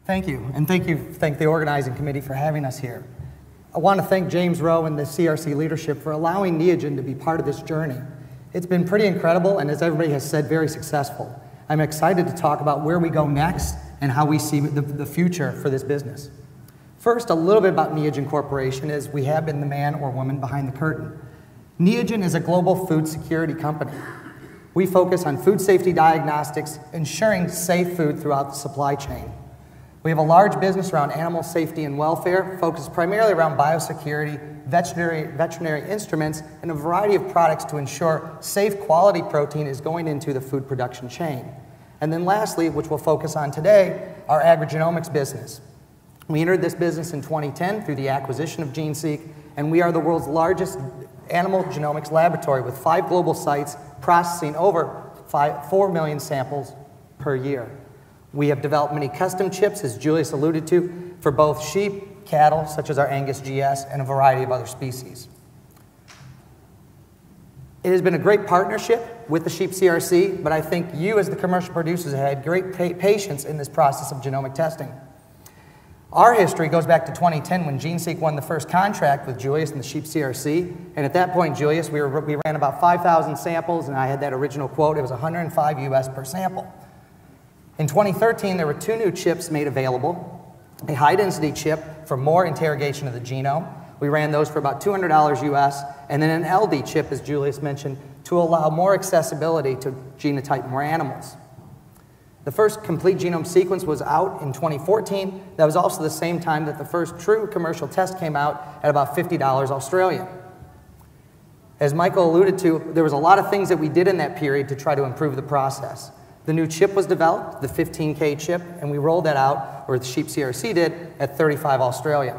Thank you, and thank the organizing committee for having us here. I want to thank James Rowe and the CRC leadership for allowing Neogen to be part of this journey. It's been pretty incredible, and as everybody has said, very successful. I'm excited to talk about where we go next and how we see the future for this business. First, a little bit about Neogen Corporation, as we have been the man or woman behind the curtain. Neogen is a global food security company. We focus on food safety diagnostics, ensuring safe food throughout the supply chain. We have a large business around animal safety and welfare, focused primarily around biosecurity, veterinary instruments, and a variety of products to ensure safe quality protein is going into the food production chain. And then lastly, which we'll focus on today, our agrigenomics business. We entered this business in 2010 through the acquisition of GeneSeq, and we are the world's largest animal genomics laboratory with 5 global sites processing over 4 million samples per year. We have developed many custom chips, as Julius alluded to, for both sheep, cattle, such as our Angus GS, and a variety of other species. It has been a great partnership with the Sheep CRC, but I think you as the commercial producers have had great patience in this process of genomic testing. Our history goes back to 2010 when GeneSeq won the first contract with Julius and the Sheep CRC, and at that point, Julius, we ran about 5,000 samples, and I had that original quote, it was 105 US per sample. In 2013, there were 2 new chips made available, a high-density chip for more interrogation of the genome. We ran those for about $200 US, and then an LD chip, as Julius mentioned, to allow more accessibility to genotype more animals. The first complete genome sequence was out in 2014. That was also the same time that the first true commercial test came out at about $50 Australian. As Michael alluded to, there was a lot of things that we did in that period to try to improve the process. The new chip was developed, the 15K chip, and we rolled that out, or the Sheep CRC did, at 35 Australian.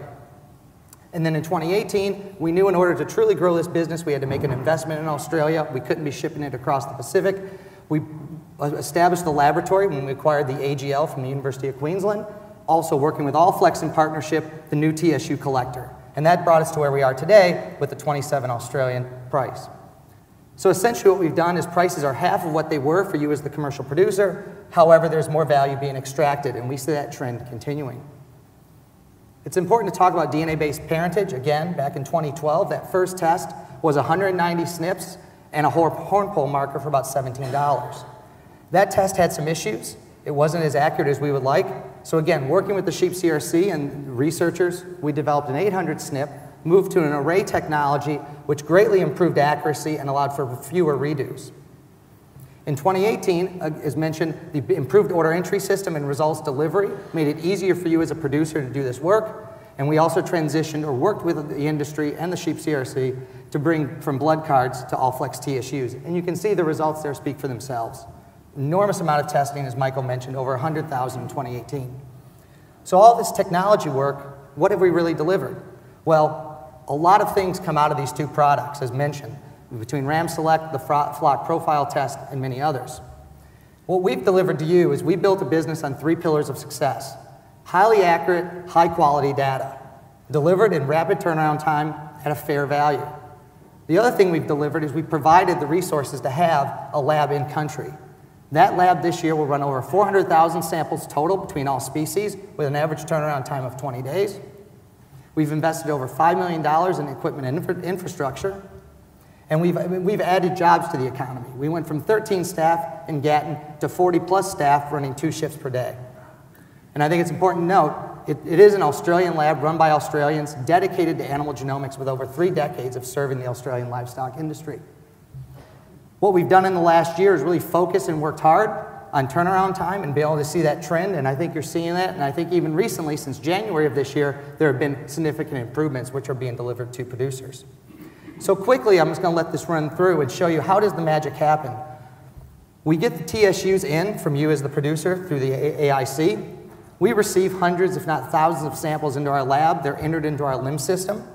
And then in 2018, we knew in order to truly grow this business, we had to make an investment in Australia. We couldn't be shipping it across the Pacific. We established the laboratory when we acquired the AGL from the University of Queensland, also working with Allflex in partnership, the new TSU collector. And that brought us to where we are today with the 27 Australian price. So essentially what we've done is prices are half of what they were for you as the commercial producer. However, there's more value being extracted, and we see that trend continuing. It's important to talk about DNA-based parentage. Again, back in 2012, that first test was 190 SNPs and a horn pole marker for about $17. That test had some issues. It wasn't as accurate as we would like. So again, working with the Sheep CRC and researchers, we developed an 800 SNP, moved to an array technology, which greatly improved accuracy and allowed for fewer redos. In 2018, as mentioned, the improved order entry system and results delivery made it easier for you as a producer to do this work, and we also transitioned or worked with the industry and the Sheep CRC to bring from blood cards to Allflex TSUs. And you can see the results there speak for themselves. Enormous amount of testing, as Michael mentioned, over 100,000 in 2018. So all this technology work, what have we really delivered? Well, a lot of things come out of these 2 products, as mentioned, between Ram Select, the flock profile test, and many others. What we've delivered to you is we built a business on 3 pillars of success: highly accurate, high-quality data, delivered in rapid turnaround time at a fair value. The other thing we've delivered is we provided the resources to have a lab in country. That lab this year will run over 400,000 samples total between all species with an average turnaround time of 20 days. We've invested over $5 million in equipment and infrastructure, and we've added jobs to the economy. We went from 13 staff in Gatton to 40-plus staff running 2 shifts per day. And I think it's important to note, it is an Australian lab run by Australians dedicated to animal genomics with over 3 decades of serving the Australian livestock industry. What we've done in the last year is really focus and worked hard on turnaround time and be able to see that trend, and I think you're seeing that, and I think even recently, since January of this year, there have been significant improvements which are being delivered to producers. So quickly, I'm just going to let this run through and show you how does the magic happen. We get the TSUs in from you as the producer through the AIC. We receive hundreds, if not thousands, of samples into our lab. They're entered into our LIMS system.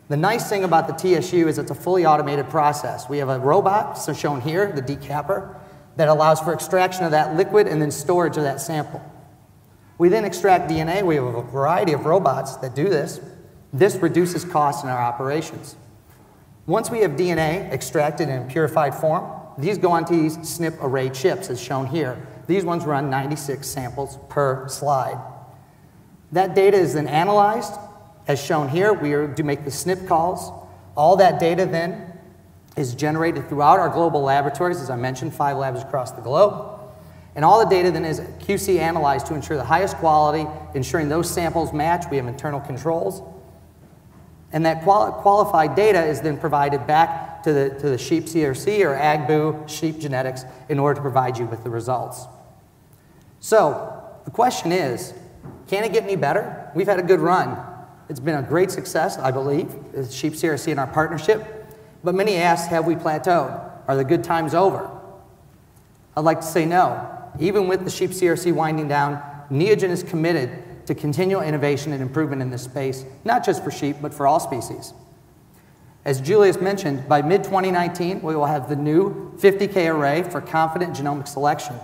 The nice thing about the TSU is it's a fully automated process. We have a robot, so shown here, the decapper, that allows for extraction of that liquid and then storage of that sample. We then extract DNA. We have a variety of robots that do this. This reduces costs in our operations. Once we have DNA extracted in a purified form, these go onto these SNP array chips, as shown here. These ones run 96 samples per slide. That data is then analyzed. As shown here, we do make the SNP calls. All that data then is generated throughout our global laboratories, as I mentioned, 5 labs across the globe. And all the data then is QC analyzed to ensure the highest quality, ensuring those samples match. We have internal controls. And that qualified data is then provided back to the sheep CRC or AgBoo sheep genetics in order to provide you with the results. So the question is, can it get any better? We've had a good run. It's been a great success, I believe, as sheep CRC in our partnership. But many ask, have we plateaued? Are the good times over? I'd like to say no. Even with the sheep CRC winding down, Neogen is committed to continual innovation and improvement in this space, not just for sheep, but for all species. As Julius mentioned, by mid-2019, we will have the new 50K array for confident genomic selection.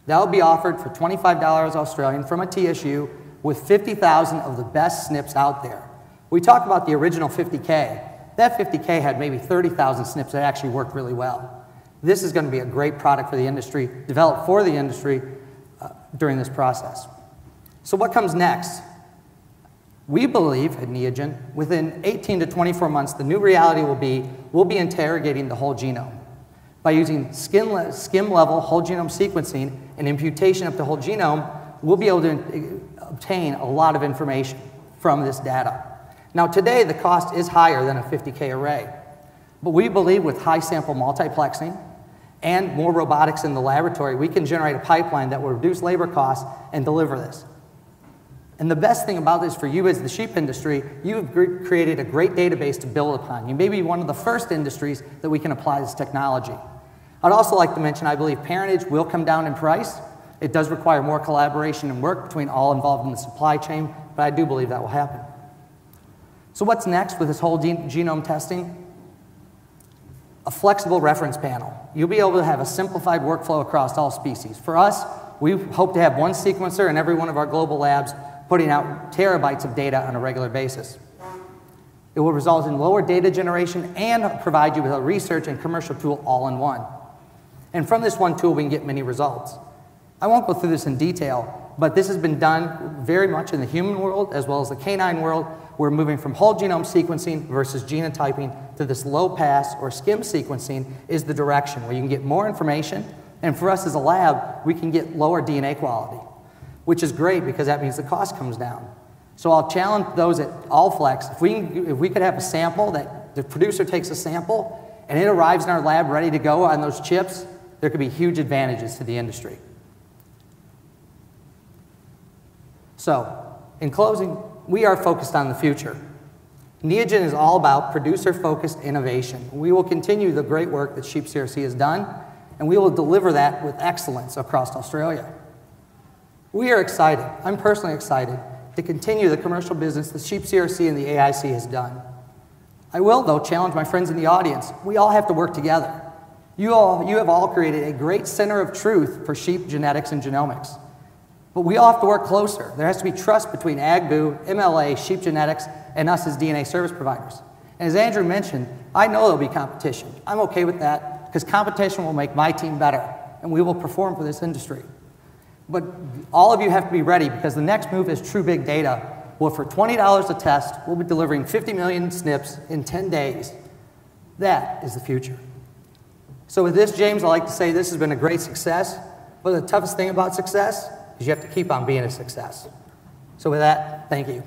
That will be offered for $25 Australian from a TSU with 50,000 of the best SNPs out there. We talk about the original 50K. That 50K had maybe 30,000 SNPs that actually worked really well. This is going to be a great product for the industry, developed for the industry during this process. So what comes next? We believe at Neogen, within 18 to 24 months, the new reality will be, we'll be interrogating the whole genome. By using skim-level whole genome sequencing and imputation of the whole genome, we'll be able to obtain a lot of information from this data. Now today, the cost is higher than a 50K array, but we believe with high sample multiplexing and more robotics in the laboratory, we can generate a pipeline that will reduce labor costs and deliver this. And the best thing about this for you as the sheep industry, you've created a great database to build upon. You may be one of the first industries that we can apply this technology. I'd also like to mention, I believe parentage will come down in price. It does require more collaboration and work between all involved in the supply chain, but I do believe that will happen. So what's next with this whole genome testing? A flexible reference panel. You'll be able to have a simplified workflow across all species. For us, we hope to have one sequencer in every one of our global labs putting out terabytes of data on a regular basis. It will result in lower data generation and provide you with a research and commercial tool all in one. And from this one tool, we can get many results. I won't go through this in detail, but this has been done very much in the human world as well as the canine world. We're moving from whole genome sequencing versus genotyping to this low-pass or skim sequencing is the direction where you can get more information. And for us as a lab, we can get lower DNA quality, which is great because that means the cost comes down. So I'll challenge those at Allflex, if we could have a sample that the producer takes a sample and it arrives in our lab ready to go on those chips, there could be huge advantages to the industry. So, in closing, we are focused on the future. Neogen is all about producer-focused innovation. We will continue the great work that Sheep CRC has done, and we will deliver that with excellence across Australia. We are excited, I'm personally excited, to continue the commercial business that Sheep CRC and the AIC has done. I will, though, challenge my friends in the audience. We all have to work together. You have all created a great center of truth for sheep genetics and genomics. But we all have to work closer. There has to be trust between AgBoo, MLA, sheep genetics, and us as DNA service providers. And as Andrew mentioned, I know there'll be competition. I'm okay with that because competition will make my team better and we will perform for this industry. But all of you have to be ready because the next move is true big data. Well, for $20 a test, we'll be delivering 50 million SNPs in 10 days. That is the future. So with this, James, I'd like to say this has been a great success. But the toughest thing about success is you have to keep on being a success. So with that, thank you.